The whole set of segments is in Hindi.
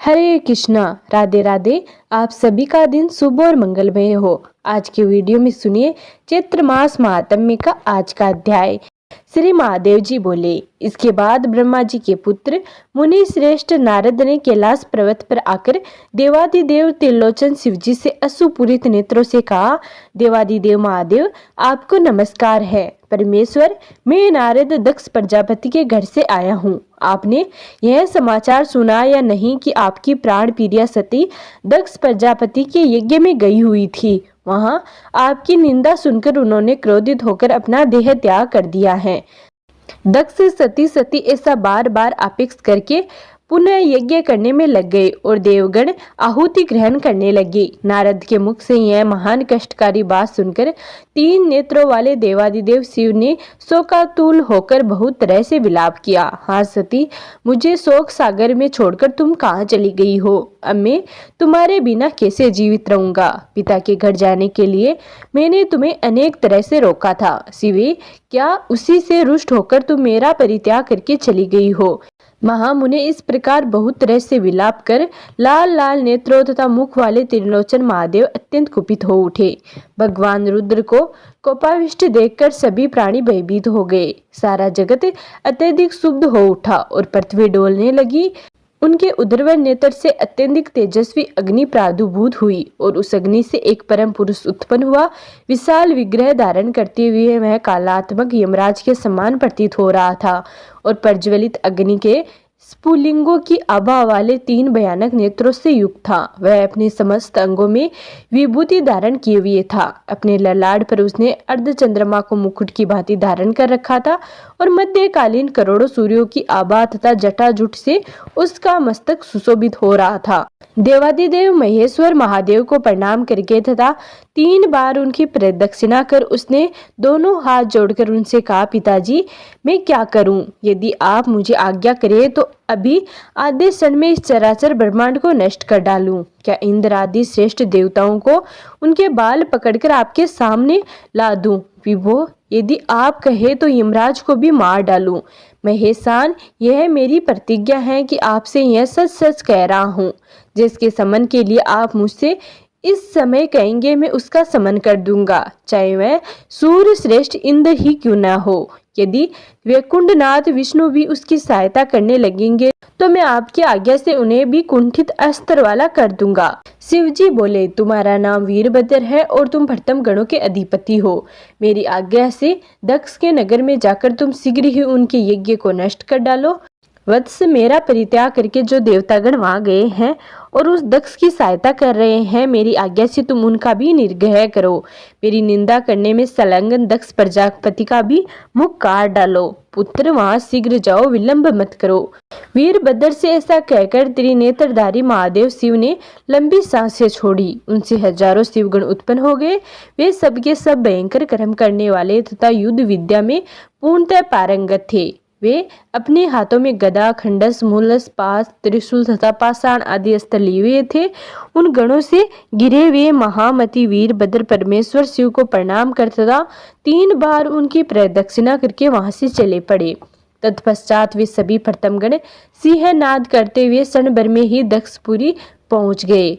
हरे कृष्णा, राधे राधे। आप सभी का दिन शुभ और मंगलमय हो। आज के वीडियो में सुनिए चैत्र मास महात्म्य का आज का अध्याय। श्री महादेव जी बोले, इसके बाद ब्रह्मा जी के पुत्र मुनि श्रेष्ठ नारद ने कैलाश पर्वत पर आकर देवादिदेव त्रिलोचन शिव जी से अश्रुपूरित नेत्रों से कहा, देवादिदेव महादेव, आपको नमस्कार है। परमेश्वर, मैं नारद दक्ष प्रजापति के घर से आया हूँ। आपने यह समाचार सुना या नहीं कि आपकी प्राण प्रिया सती दक्ष प्रजापति के यज्ञ में गई हुई थी। वहां आपकी निंदा सुनकर उन्होंने क्रोधित होकर अपना देह त्याग कर दिया है। दक्ष सती ऐसा बार बार आपेक्ष करके पुनः यज्ञ करने में लग गए और देवगण आहुति ग्रहण करने लगे। नारद के मुख से यह महान कष्टकारी बात सुनकर तीन नेत्रों वाले देवादिदेव शिव ने शोकातुल होकर बहुत तरह से विलाप किया। हाँ सती, मुझे शोक सागर में छोड़कर तुम कहाँ चली गई हो? अब मैं तुम्हारे बिना कैसे जीवित रहूंगा? पिता के घर जाने के लिए मैंने तुम्हें अनेक तरह से रोका था। शिवे, क्या उसी से रुष्ट होकर तुम मेरा परित्याग करके चली गई हो? महामुनि इस प्रकार बहुत तरह से विलाप कर लाल लाल नेत्रों तथा मुख वाले त्रिलोचन महादेव अत्यंत कुपित हो उठे। भगवान रुद्र को कोपाविष्ट देखकर सभी प्राणी भयभीत हो गए। सारा जगत अत्यधिक क्षुब्ध हो उठा और पृथ्वी डोलने लगी। उनके उदरवर नेत्र से अत्यधिक तेजस्वी अग्नि प्रादुर्भूत हुई और उस अग्नि से एक परम पुरुष उत्पन्न हुआ। विशाल विग्रह धारण करते हुए वह कालात्मक यमराज के समान प्रतीत हो रहा था और प्रज्वलित अग्नि के स्फुलिंगों की आभा वाले तीन भयानक नेत्रों से युक्त था। वह अपने समस्त अंगों में विभूति धारण किए हुए था। अपने ललाट पर उसने अर्धचंद्रमा को मुकुट की भांति धारण कर रखा था और मध्यकालीन करोड़ों सूर्यों की आभा तथा जटाजुट से उसका मस्तक सुशोभित हो रहा था। देवादिदेव महेश्वर महादेव को प्रणाम करके तथा 3 बार उनकी प्रदक्षिणा कर उसने दोनों हाथ जोड़कर उनसे कहा, पिताजी, मैं क्या करूं? यदि आप मुझे आज्ञा करें तो अभी आधे क्षण में इस चराचर ब्रह्मांड को नष्ट कर डालूं। क्या इंद्र आदि श्रेष्ठ देवताओं को उनके बाल पकड़कर आपके सामने ला दूं? विभो, यदि आप कहे तो यमराज को भी मार डालूं। महेशान, यह मेरी प्रतिज्ञा है कि आपसे यह सच सच कह रहा हूँ। जिसके समन के लिए आप मुझसे इस समय कहेंगे, मैं उसका समन कर दूंगा, चाहे वह सूर्य श्रेष्ठ इंद्र ही क्यों न हो। यदि वैकुंठनाथ विष्णु भी उसकी सहायता करने लगेंगे तो मैं आपकी आज्ञा से उन्हें भी कुंठित अस्त्र वाला कर दूंगा। शिवजी बोले, तुम्हारा नाम वीरभद्र है और तुम प्रथम गणों के अधिपति हो। मेरी आज्ञा से दक्ष के नगर में जाकर तुम शीघ्र ही उनके यज्ञ को नष्ट कर डालो। वत्स, मेरा परित्याग करके जो देवतागण वहां गए हैं और उस दक्ष की सहायता कर रहे हैं, मेरी आज्ञा से तुम उनका भी निर्ग्रह करो। मेरी निंदा करने में संलग्न दक्ष प्रजापति का भी मुख काट डालो। पुत्र, वहां शीघ्र जाओ, विलंब मत करो। वीरभद्र से ऐसा कहकर त्रिनेत्रधारी महादेव शिव ने लंबी सांसें छोड़ी। उनसे हजारों शिवगण उत्पन्न हो गए। वे सबके सब भयंकर कर्म करने वाले तथा युद्ध विद्या में पूर्णतः पारंगत थे। वे अपने हाथों में गदा, खंडस, मूलस, पास, त्रिशूल तथा पाषाण आदि अस्त्र लिए हुए थे। उन गणों से गिरे हुए महामति वीरभद्र परमेश्वर शिव को प्रणाम कर तथा 3 बार उनकी प्रदक्षिणा करके वहां से चले पड़े। तत्पश्चात वे सभी प्रथमगण सिंहनाद करते हुए क्षण भर में ही दक्षपुरी पहुंच गए,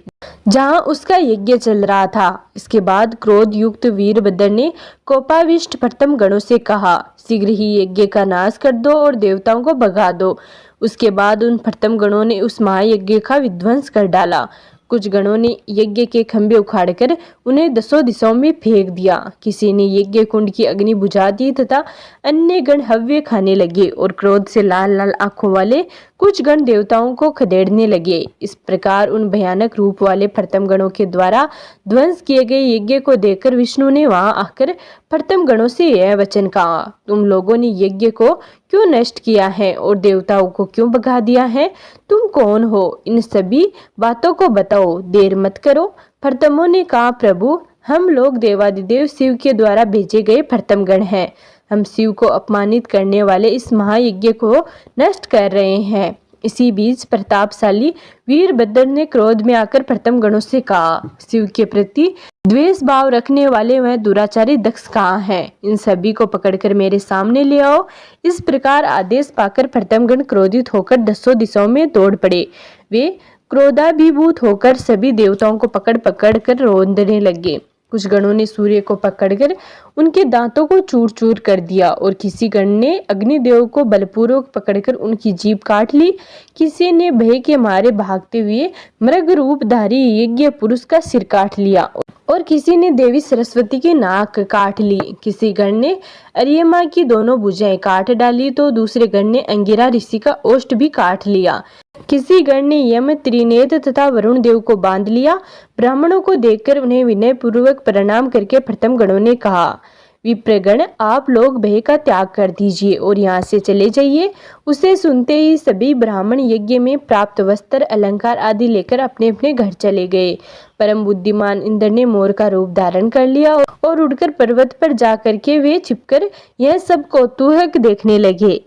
जहां उसका यज्ञ चल रहा था। इसके बाद क्रोध युक्त वीरभद्र ने कोपाविष्ट प्रथम गणों से कहा, शीघ्र ही यज्ञ का नाश कर दो और देवताओं को भगा दो। उसके बाद उन प्रथम गणों ने उस महायज्ञ का विध्वंस कर डाला। कुछ गणों ने यज्ञ के खंभे उखाड़कर उन्हें 10 दिशाओं में फेंक दिया। किसी ने यज्ञ कुंड की अग्नि बुझा दी तथा अन्य गण हव्य खाने लगे और क्रोध से लाल लाल आंखों वाले कुछ गण देवताओं को खदेड़ने लगे। इस प्रकार उन भयानक रूप वाले प्रथम गणों के द्वारा ध्वंस किए गए यज्ञ को देखकर विष्णु ने वहां आकर प्रथम गणों से यह वचन कहा, तुम लोगों ने यज्ञ को क्यों नष्ट किया है और देवताओं को क्यों भगा दिया है? तुम कौन हो? इन सभी बातों को बताओ, देर मत करो। प्रथमों ने कहा, प्रभु, हम लोग देवादिदेव शिव के द्वारा भेजे गए प्रथम गण हैं। हम शिव को अपमानित करने वाले इस महायज्ञ को नष्ट कर रहे हैं। इसी बीच प्रतापशाली वीरभद्र ने क्रोध में आकर प्रथम गणों से कहा, शिव के प्रति द्वेष भाव रखने वाले वह दुराचारी दक्ष कहाँ हैं? इन सभी को पकड़कर मेरे सामने ले आओ। इस प्रकार आदेश पाकर प्रथम गण क्रोधित होकर 10 दिशाओं में दौड़ पड़े। वे क्रोधाभिभूत होकर सभी देवताओं को पकड़ पकड़ कर रोंदने लगे। कुछ गणों ने सूर्य को पकड़कर उनके दांतों को चूर चूर कर दिया और किसी गण ने अग्निदेव को बलपूर्वक पकड़कर उनकी जीभ काट ली। किसी ने भय के मारे भागते हुए मृग रूपधारी यज्ञ पुरुष का सिर काट लिया और किसी ने देवी सरस्वती की नाक काट ली। किसी गण ने अर्यमा की दोनों भुजाएं काट डाली तो दूसरे गण ने अंगिरा ऋषि का ओष्ठ भी काट लिया। किसी गण ने यम, त्रिनेत्र तथा वरुण देव को बांध लिया। ब्राह्मणों को देखकर उन्हें विनय पूर्वक प्रणाम करके प्रथम गणों ने कहा, विप्रगण, आप लोग भय का त्याग कर दीजिए और यहाँ से चले जाइए। उसे सुनते ही सभी ब्राह्मण यज्ञ में प्राप्त वस्त्र, अलंकार आदि लेकर अपने अपने घर चले गए। परम बुद्धिमान इंद्र ने मोर का रूप धारण कर लिया और उड़कर पर्वत पर जाकर के वे छिपकर यह सब कौतूहक देखने लगे।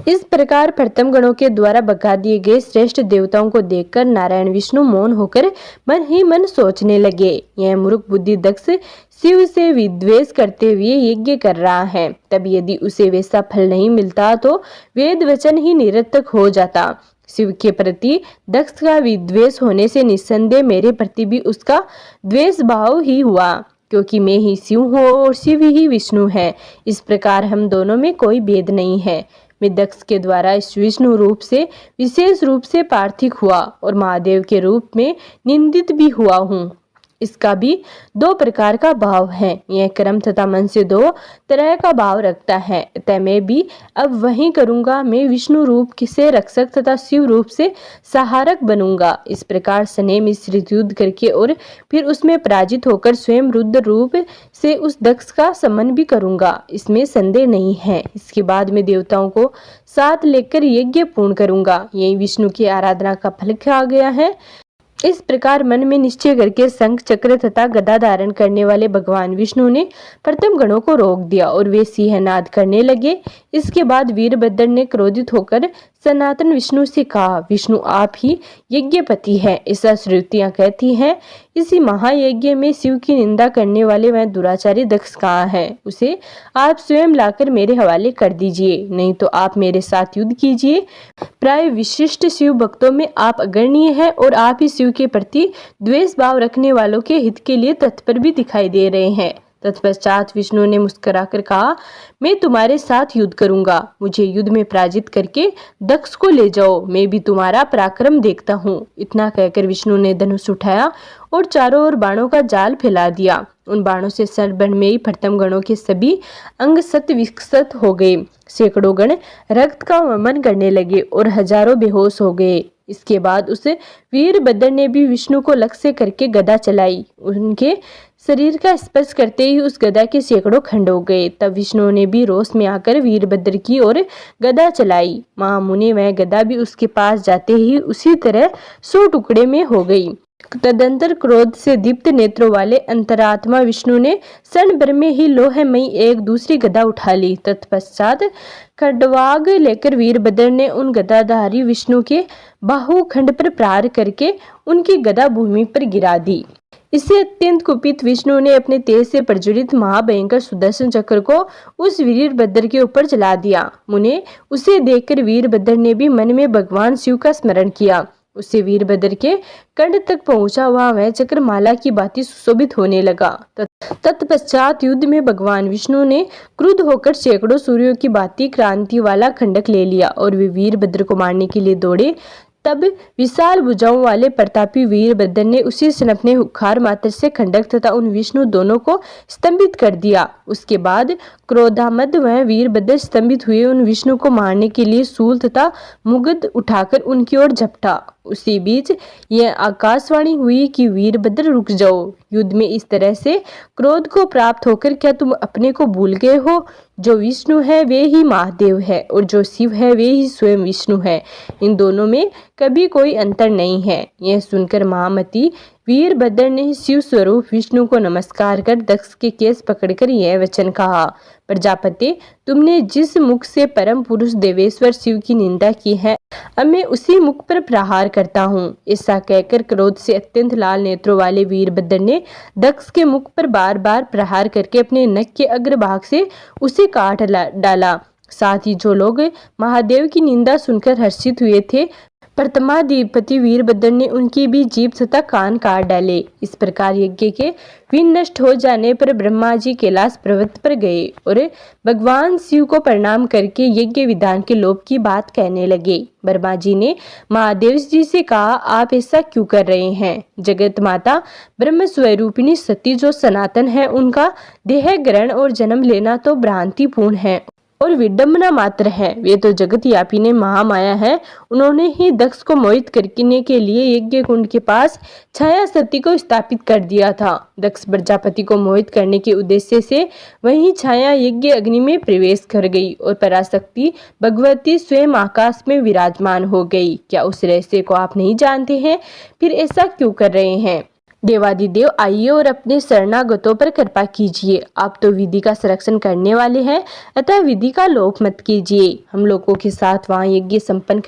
इस प्रकार प्रथम गणों के द्वारा भगा दिए गए श्रेष्ठ देवताओं को देखकर नारायण विष्णु मौन होकर मन ही मन सोचने लगे, यह मूर्ख बुद्धि दक्ष शिव से विद्वेष करते हुए यज्ञ कर रहा है। तब यदि उसे वैसा फल नहीं मिलता तो वेद वचन ही निरर्थक हो जाता। शिव के प्रति दक्ष का विद्वेष होने से निस्संदेह मेरे प्रति भी उसका द्वेष भाव ही हुआ, क्योंकि मैं ही शिव हूँ और शिव ही विष्णु है। इस प्रकार हम दोनों में कोई भेद नहीं है। मैं दक्ष के द्वारा इस विष्णु रूप से विशेष रूप से पार्थिक हुआ और महादेव के रूप में निंदित भी हुआ हूँ। इसका भी दो प्रकार का भाव है। यह कर्म तथा मन से दो तरह का भाव रखता है। अतः मैं भी अब वही करूंगा। मैं विष्णु रूप से रक्षक तथा शिव रूप से सहारक बनूंगा। इस प्रकार सने मिश्रित युद्ध करके और फिर उसमें पराजित होकर स्वयं रुद्र रूप से उस दक्ष का समन भी करूंगा, इसमें संदेह नहीं है। इसके बाद मैं देवताओं को साथ लेकर यज्ञ पूर्ण करूंगा। यही विष्णु की आराधना का फल आ गया है। इस प्रकार मन में निश्चय करके शंख, चक्र तथा गदा धारण करने वाले भगवान विष्णु ने प्रथम गणों को रोक दिया और वे सिंहनाद करने लगे। इसके बाद वीरभद्र ने क्रोधित होकर सनातन विष्णु से कहा, विष्णु आप ही यज्ञपति है, ऐसा श्रुतियां कहती हैं। इसी महायज्ञ में शिव की निंदा करने वाले वह दुराचारी दक्ष कहाँ है? उसे आप स्वयं लाकर मेरे हवाले कर दीजिए, नहीं तो आप मेरे साथ युद्ध कीजिए। प्राय विशिष्ट शिव भक्तों में आप अग्रणीय हैं और आप ही शिव के प्रति द्वेष भाव रखने वालों के हित के लिए तत्पर भी दिखाई दे रहे हैं। तत्पश्चात विष्णु ने मुस्कुराकर कहा, मैं तुम्हारे साथ युद्ध करूंगा। मुझे युद्ध में पराजित करके दक्ष को ले जाओ, मैं भी तुम्हारा पराक्रम देखता हूँ। इतना कहकर विष्णु ने धनुष उठाया और चारों ओर बाणों का जाल फैला दिया। उन बाणों से सरबण में ही प्रथम गणों के सभी अंग सत विकसित हो गए। सैकड़ों गण रक्त का वमन करने लगे और हजारों बेहोश हो गए। इसके बाद उस वीरभद्र ने भी विष्णु को लक्ष्य करके गदा चलाई। उनके शरीर का स्पर्श करते ही उस गदा के सैकड़ों खंड हो गए। तब विष्णु ने भी रोष में आकर वीरभद्र की ओर गदा चलाई। महामुनि वह गदा भी उसके पास जाते ही उसी तरह 100 टुकड़े में हो गई। तदंतर क्रोध से दीप्त नेत्रों वाले अंतरात्मा विष्णु ने क्षण भर में ही लोहमयी एक दूसरी गदा उठा ली। तत्पश्चात खड्वाग लेकर वीरभद्र ने उन गदाधारी विष्णु के बाहुखंड पर प्रहार करके उनकी गदा भूमि पर गिरा दी। इससे अत्यंत कुपित विष्णु ने अपने तेज से प्रज्वलित महाभयंकर सुदर्शन चक्र को उस वीरभद्र के ऊपर चला दिया। मुने उसे देखकर वीरभद्र ने भी मन में भगवान शिव का स्मरण किया। उससे वीरभद्र के कंठ तक पहुंचा हुआ वह चक्र माला की भांति सुशोभित होने लगा। तत्पश्चात युद्ध में भगवान विष्णु ने क्रुद्ध होकर सैकड़ों सूर्यों की भांति क्रांति वाला खंडक ले लिया और वे वीरभद्र को मारने के लिए दौड़े। तब विशाल भुजाओं वाले प्रतापी वीरभद्र ने उसी क्षण अपने हुंकार मात्र से खंडक तथा उन विष्णु दोनों को स्तंभित कर दिया। उसके बाद क्रोधामद वह वीरभद्र स्तंभित हुए उन विष्णु को मारने के लिए शूल तथा मुगद उठाकर उनकी ओर झपटा। उसी बीच यह आकाशवाणी हुई कि वीरभद्र रुक जाओ। युद्ध में इस तरह से क्रोध को प्राप्त होकर क्या तुम अपने को भूल गए हो? जो विष्णु है वे ही महादेव है और जो शिव है वे ही स्वयं विष्णु है। इन दोनों में कभी कोई अंतर नहीं है। यह सुनकर महामती वीरभद्र ने शिव स्वरूप विष्णु को नमस्कार कर दक्ष के केस पकड़कर यह वचन कहा, प्रजापति, तुमने जिस मुख से परम पुरुष देवेश्वर शिव की निंदा की है, अब मैं उसी मुख पर प्रहार करता हूँ। ऐसा कहकर क्रोध से अत्यंत लाल नेत्रों वाले वीरभद्र ने दक्ष के मुख पर बार बार प्रहार करके अपने नख के अग्रभाग से उसे काट डाला। साथ ही जो लोग महादेव की निंदा सुनकर हर्षित हुए थे, प्रथमाधिपति वीरभद्र ने उनकी भी जीभ तथा कान काट डाले। इस प्रकार यज्ञ के विनष्ट हो जाने पर ब्रह्मा जी कैलाश पर्वत पर गए और भगवान शिव को प्रणाम करके यज्ञ विधान के लोप की बात कहने लगे। ब्रह्मा जी ने महादेव जी से कहा, आप ऐसा क्यों कर रहे हैं? जगत माता ब्रह्म स्वरूपिणी सती जो सनातन है, उनका देह ग्रहण और जन्म लेना तो भ्रांतिपूर्ण है और विडंबना मात्र है। वे तो जगत व्यापिनी महामाया है। उन्होंने ही दक्ष को मोहित करने के लिए यज्ञ कुंड के पास छाया सती को स्थापित कर दिया था। दक्ष प्रजापति को मोहित करने के उद्देश्य से वही छाया यज्ञ अग्नि में प्रवेश कर गई और पराशक्ति भगवती स्वयं आकाश में विराजमान हो गई। क्या उस रहस्य को आप नहीं जानते हैं? फिर ऐसा क्यों कर रहे हैं? देवादिदेव आइए और अपने शरणागतों पर कृपा कीजिए। आप तो विधि का संरक्षण करने वाले हैं, अतः विधि का लोप मत कीजिए। हम लोगों के साथ वहाँ यज्ञ संपन्न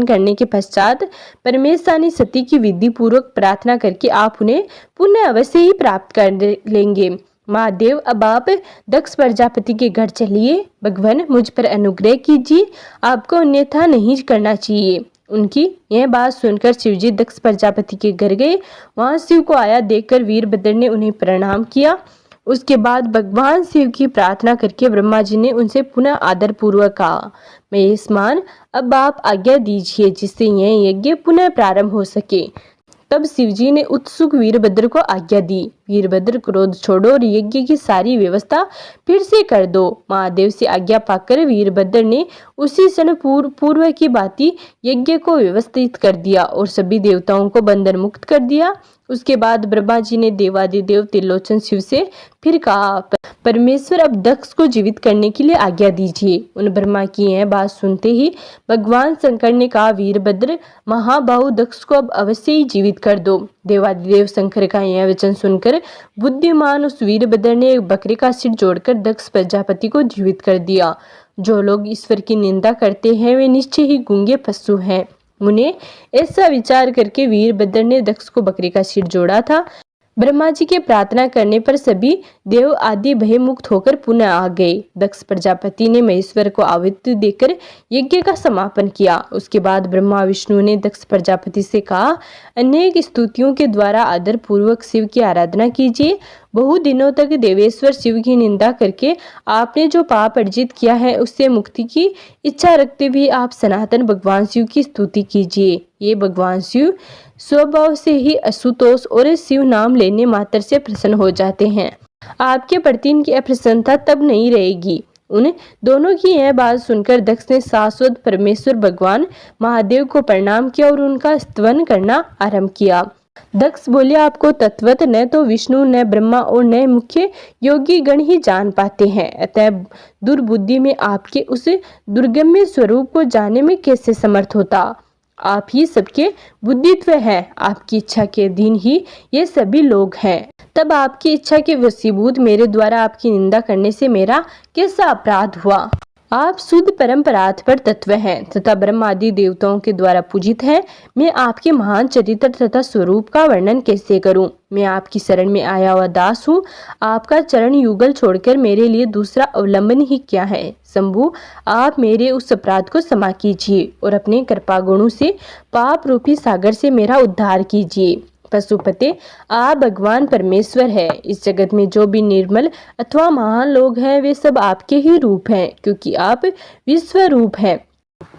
करने के पश्चात परमेशानी सती की विधि पूर्वक प्रार्थना करके आप उन्हें पुण्य अवश्य ही प्राप्त कर लेंगे। महादेव, अब आप दक्ष प्रजापति के घर चलिए। भगवान, मुझ पर अनुग्रह कीजिए, आपको अन्यथा नहीं करना चाहिए। उनकी यह बात सुनकर शिवजी दक्ष प्रजापति के घर गए। वहां शिव को आया देखकर वीरभद्र ने उन्हें प्रणाम किया। उसके बाद भगवान शिव की प्रार्थना करके ब्रह्मा जी ने उनसे पुनः आदर पूर्वक कहा, महेशमान, अब आप आज्ञा दीजिए जिससे यह यज्ञ पुनः प्रारंभ हो सके। तब शिवजी ने उत्सुक वीरभद्र को आज्ञा दी, वीरभद्र, क्रोध छोड़ो और यज्ञ की सारी व्यवस्था फिर से कर दो। महादेव से आज्ञा पाकर वीरभद्र ने उसी क्षण पूर्व की भांति यज्ञ को व्यवस्थित कर दिया और सभी देवताओं को बंधन मुक्त कर दिया। उसके बाद ब्रह्मा जी ने देवादिदेव त्रिलोचन शिव से फिर कहा, परमेश्वर, अब दक्ष को जीवित करने के लिए आज्ञा दीजिए। उन ब्रह्मा की यह बात सुनते ही भगवान शंकर ने कहा, वीरभद्र, महाबाहु दक्ष को अब अवश्य ही जीवित कर दो। देवादिदेव शंकर का यह वचन सुनकर बुद्धिमान उस वीरभद्र ने एक बकरे का सिर जोड़कर दक्ष प्रजापति को जीवित कर दिया। जो लोग ईश्वर की निंदा करते हैं वे निश्चय ही गूंगे पशु हैं। मुने, ऐसा विचार करके वीरभद्र ने दक्ष को बकरे का सिर जोड़ा था। ब्रह्मा जी के प्रार्थना करने पर सभी देव आदि भय मुक्त होकर पुनः आ गए। दक्ष प्रजापति ने महेश्वर को आहुति देकर यज्ञ का समापन किया। उसके बाद ब्रह्मा विष्णु ने दक्ष प्रजापति से कहा, अनेक स्तुतियों के द्वारा आदर पूर्वक शिव की आराधना कीजिए। बहुत दिनों तक देवेश्वर शिव की निंदा करके आपने जो पाप अर्जित किया है उससे मुक्ति की इच्छा रखते हुए आप सनातन भगवान शिव की स्तुति कीजिए। ये भगवान शिव स्वभाव से ही असुतोष और शिव नाम लेने मात्र से प्रसन्न हो जाते हैं। आपके प्रति इनकी अप्रसन्नता तब नहीं रहेगी। उन दोनों की यह बात सुनकर दक्ष ने शाश्वत परमेश्वर भगवान महादेव को प्रणाम किया और उनका स्तवन करना आरंभ किया। दक्ष बोले, आपको तत्वत न तो विष्णु, न ब्रह्मा और न मुख्य योगी गण ही जान पाते हैं, अतः दुर्बुद्धि में आपके उस दुर्गम्य स्वरूप को जानने में कैसे समर्थ होता? आप ही सबके बुद्धित्व है, आपकी इच्छा के अधीन ही ये सभी लोग हैं। तब आपकी इच्छा के वशीभूत मेरे द्वारा आपकी निंदा करने से मेरा कैसा अपराध हुआ? आप शुद्ध परम्परार्थ पर तत्व हैं तथा ब्रह्म आदि देवताओं के द्वारा पूजित हैं। मैं आपके महान चरित्र तथा स्वरूप का वर्णन कैसे करूं? मैं आपकी शरण में आया हुआ दास हूँ। आपका चरण युगल छोड़कर मेरे लिए दूसरा अवलंबन ही क्या है? शंभु, आप मेरे उस अपराध को क्षमा कीजिए और अपने कृपा गुणों से पाप रूपी सागर से मेरा उद्धार कीजिए। पशुपते, आप भगवान परमेश्वर है। इस जगत में जो भी निर्मल अथवा महान लोग हैं वे सब आपके ही रूप हैं, क्योंकि आप विश्व रूप हैं।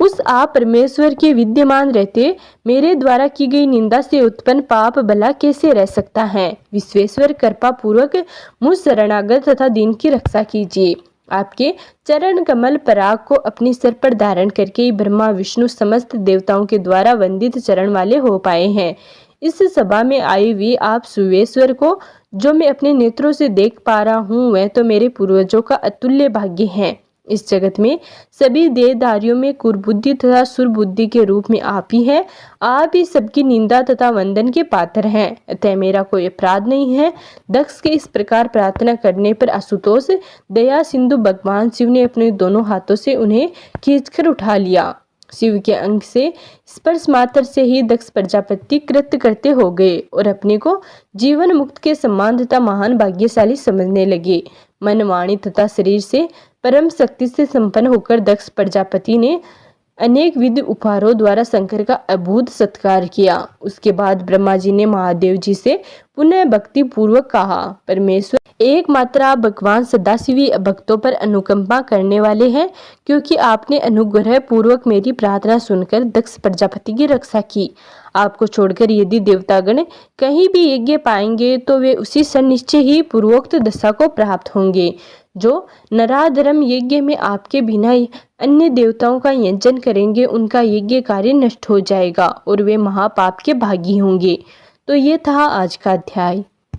उस आप परमेश्वर के विद्यमान रहते मेरे द्वारा की गई निंदा से उत्पन्न पाप भला कैसे रह सकता है? विश्वेश्वर, कृपा पूर्वक मुझ शरणागत तथा दीन की रक्षा कीजिए। आपके चरण कमल पराग को अपने सिर पर धारण करके ही ब्रह्मा विष्णु समस्त देवताओं के द्वारा वंदित चरण वाले हो पाए हैं। इस सभा में आए हुए आप सुवेश्वर को जो मैं अपने नेत्रों से देख पा रहा हूँ वह तो मेरे पूर्वजों का अतुल्य भाग्य है। इस जगत में सभी देहधारियों में कुर्बुद्धि तथा सुरबुद्धि के रूप में आप ही हैं। आप ही सबकी निंदा तथा वंदन के पात्र हैं, अतः मेरा कोई अपराध नहीं है। दक्ष के इस प्रकार प्रार्थना करने पर आशुतोष दया सिंधु भगवान शिव ने अपने दोनों हाथों से उन्हें खींचकर उठा लिया। शिव के अंग से स्पर्श मात्र से ही दक्ष प्रजापति कृत्य करते हो गए और अपने को जीवन मुक्त के समान तथा महान भाग्यशाली समझने लगे। मन, वाणी तथा शरीर से परम शक्ति से संपन्न होकर दक्ष प्रजापति ने अनेक विध उपहारों द्वारा शंकर का अद्भुत सत्कार किया। उसके बाद ब्रह्मा जी ने महादेव जी से पुनः भक्ति पूर्वक कहा, परमेश्वर एकमात्र आप भगवान सदाशिव भक्तों पर अनुकंपा करने वाले हैं, क्योंकि आपने अनुग्रह पूर्वक मेरी प्रार्थना सुनकर दक्ष प्रजापति की रक्षा की। आपको छोड़कर यदि देवतागण कहीं भी यज्ञ पाएंगे तो वे उसी क्षण निश्चय ही पूर्वोक्त दशा को प्राप्त होंगे। जो नराधर्म यज्ञ में आपके बिना अन्य देवताओं का यजन करेंगे, उनका यज्ञ कार्य नष्ट हो जाएगा और वे महापाप के भागी होंगे। तो ये था आज का अध्याय।